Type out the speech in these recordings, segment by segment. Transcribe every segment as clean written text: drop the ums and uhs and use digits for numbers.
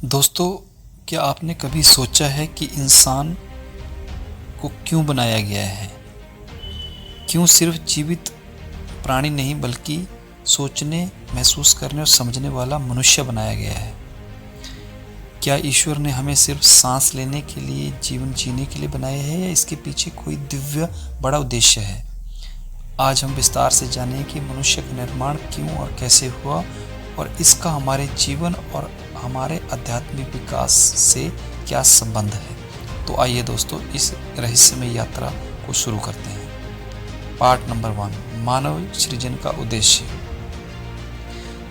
दोस्तों, क्या आपने कभी सोचा है कि इंसान को क्यों बनाया गया है? क्यों सिर्फ जीवित प्राणी नहीं बल्कि सोचने, महसूस करने और समझने वाला मनुष्य बनाया गया है? क्या ईश्वर ने हमें सिर्फ सांस लेने के लिए, जीवन जीने के लिए बनाया है या इसके पीछे कोई दिव्य बड़ा उद्देश्य है? आज हम विस्तार से जानें कि मनुष्य का निर्माण क्यों और कैसे हुआ और इसका हमारे जीवन और हमारे आध्यात्मिक विकास से क्या संबंध है। तो आइए दोस्तों, इस रहस्यमय यात्रा को शुरू करते हैं। पार्ट नंबर 1, मानव सृजन का उद्देश्य।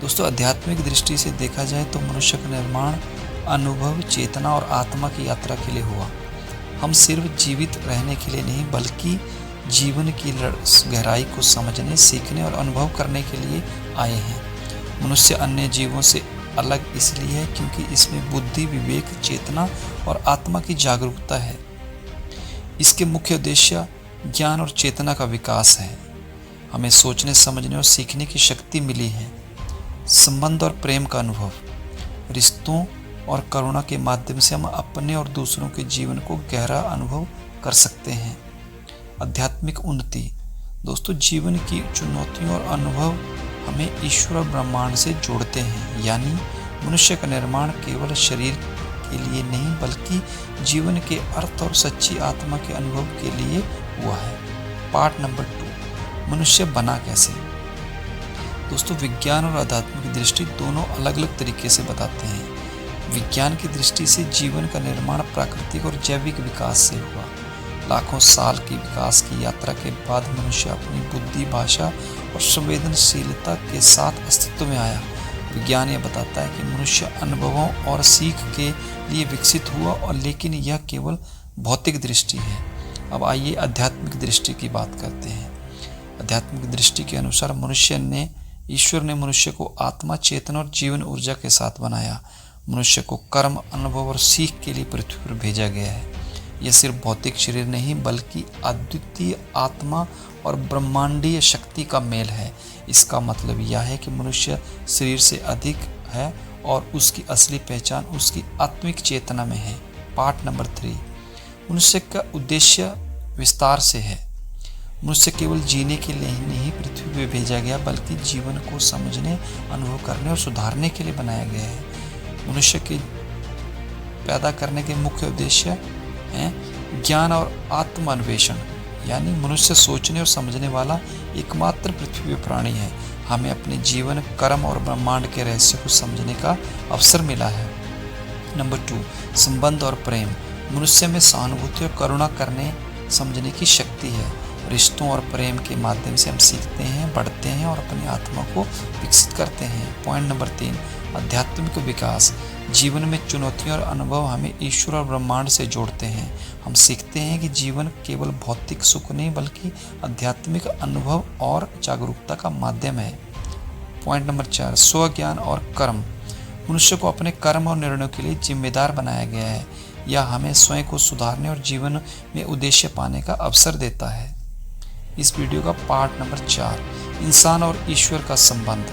दोस्तों, आध्यात्मिक दृष्टि से देखा जाए तो मनुष्य का निर्माण अनुभव, चेतना और आत्मा की यात्रा के लिए हुआ। हम सिर्फ जीवित रहने के लिए नहीं बल्कि जीवन की गहराई को समझने, सीखने और अनुभव करने के लिए आए हैं। मनुष्य अन्य जीवों से अलग इसलिए है क्योंकि इसमें बुद्धि, विवेक, चेतना और आत्मा की जागरूकता है। इसके मुख्य उद्देश्य ज्ञान और चेतना का विकास है। हमें सोचने, समझने और सीखने की शक्ति मिली है। संबंध और प्रेम का अनुभव, रिश्तों और करुणा के माध्यम से हम अपने और दूसरों के जीवन को गहरा अनुभव कर सकते हैं। आध्यात्मिक उन्नति। दोस्तों, जीवन की चुनौतियों और अनुभव हमें ईश्वर और ब्रह्मांड से जोड़ते हैं। यानी मनुष्य का निर्माण केवल शरीर के लिए नहीं बल्कि जीवन के अर्थ और सच्ची आत्मा के अनुभव के लिए हुआ है। पार्ट नंबर 2, मनुष्य बना कैसे। दोस्तों, विज्ञान और आध्यात्मिक दृष्टि दोनों अलग अलग तरीके से बताते हैं। विज्ञान की दृष्टि से जीवन का निर्माण प्राकृतिक और जैविक विकास से हुआ। लाखों साल की विकास की यात्रा के बाद मनुष्य अपनी बुद्धि, भाषा और संवेदनशीलता के साथ अस्तित्व में आया। विज्ञान यह बताता है कि मनुष्य अनुभवों और सीख के लिए विकसित हुआ, और लेकिन यह केवल भौतिक दृष्टि है। अब आइए आध्यात्मिक दृष्टि की बात करते हैं। आध्यात्मिक दृष्टि के अनुसार ईश्वर ने मनुष्य को आत्मा, चेतना और जीवन ऊर्जा के साथ बनाया। मनुष्य को कर्म, अनुभव और सीख के लिए पृथ्वी पर भेजा गया है। यह सिर्फ भौतिक शरीर नहीं बल्कि अद्वितीय आत्मा और ब्रह्मांडीय शक्ति का मेल है। इसका मतलब यह है कि मनुष्य शरीर से अधिक है और उसकी असली पहचान उसकी आत्मिक चेतना में है। पार्ट नंबर 3, मनुष्य का उद्देश्य विस्तार से है। मनुष्य केवल जीने के लिए ही नहीं पृथ्वी पर भेजा गया बल्कि जीवन को समझने, अनुभव करने और सुधारने के लिए बनाया गया है। मनुष्य के पैदा करने के मुख्य उद्देश्य हैं ज्ञान और आत्म अन्वेषण। यानी मनुष्य सोचने और समझने वाला एकमात्र पृथ्वी पर प्राणी है। हमें अपने जीवन, कर्म और ब्रह्मांड के रहस्य को समझने का अवसर मिला है। नंबर 2, संबंध और प्रेम। मनुष्य में सहानुभूति और करुणा करने, समझने की शक्ति है। रिश्तों और प्रेम के माध्यम से हम सीखते हैं, बढ़ते हैं और अपनी आत्मा को विकसित करते हैं। पॉइंट नंबर 3, आध्यात्मिक विकास। जीवन में चुनौतियों और अनुभव हमें ईश्वर और ब्रह्मांड से जोड़ते हैं। हम सीखते हैं कि जीवन केवल भौतिक सुख नहीं बल्कि आध्यात्मिक अनुभव और जागरूकता का माध्यम है। पॉइंट नंबर 4, स्वज्ञान और कर्म। मनुष्य को अपने कर्म और निर्णयों के लिए जिम्मेदार बनाया गया है। यह हमें स्वयं को सुधारने और जीवन में उद्देश्य पाने का अवसर देता है। इस वीडियो का पार्ट नंबर 4, इंसान और ईश्वर का संबंध।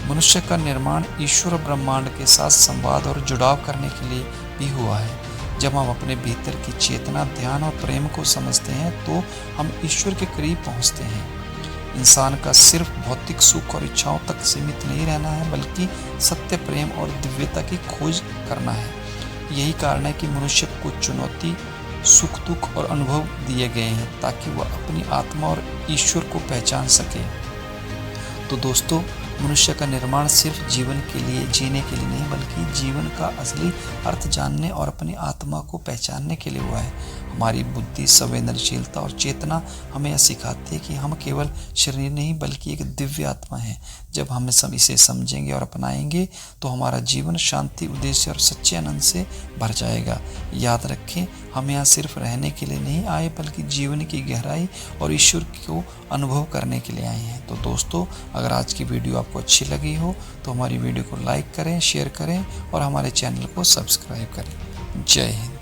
मनुष्य का निर्माण ईश्वर और ब्रह्मांड के साथ संवाद और जुड़ाव करने के लिए भी हुआ है। जब हम अपने भीतर की चेतना, ध्यान और प्रेम को समझते हैं तो हम ईश्वर के करीब पहुंचते हैं। इंसान का सिर्फ भौतिक सुख और इच्छाओं तक सीमित नहीं रहना है बल्कि सत्य, प्रेम और दिव्यता की खोज करना है। यही कारण है कि मनुष्य को चुनौती, सुख, दुख और अनुभव दिए गए हैं ताकि वह अपनी आत्मा और ईश्वर को पहचान सके। तो दोस्तों, मनुष्य का निर्माण सिर्फ जीवन के लिए, जीने के लिए नहीं बल्कि जीवन का असली अर्थ जानने और अपनी आत्मा को पहचानने के लिए हुआ है। हमारी बुद्धि, संवेदनशीलता और चेतना हमें यह सिखाती है कि हम केवल शरीर नहीं बल्कि एक दिव्य आत्मा है। जब हम इसे समझेंगे और अपनाएंगे तो हमारा जीवन शांति, उद्देश्य और सच्चे आनंद से भर जाएगा। याद रखें, हम यहाँ सिर्फ रहने के लिए नहीं आए बल्कि जीवन की गहराई और ईश्वर को अनुभव करने के लिए आए हैं। तो दोस्तों, अगर आज की वीडियो आपको अच्छी लगी हो तो हमारी वीडियो को लाइक करें, शेयर करें और हमारे चैनल को सब्सक्राइब करें। जय हिंद।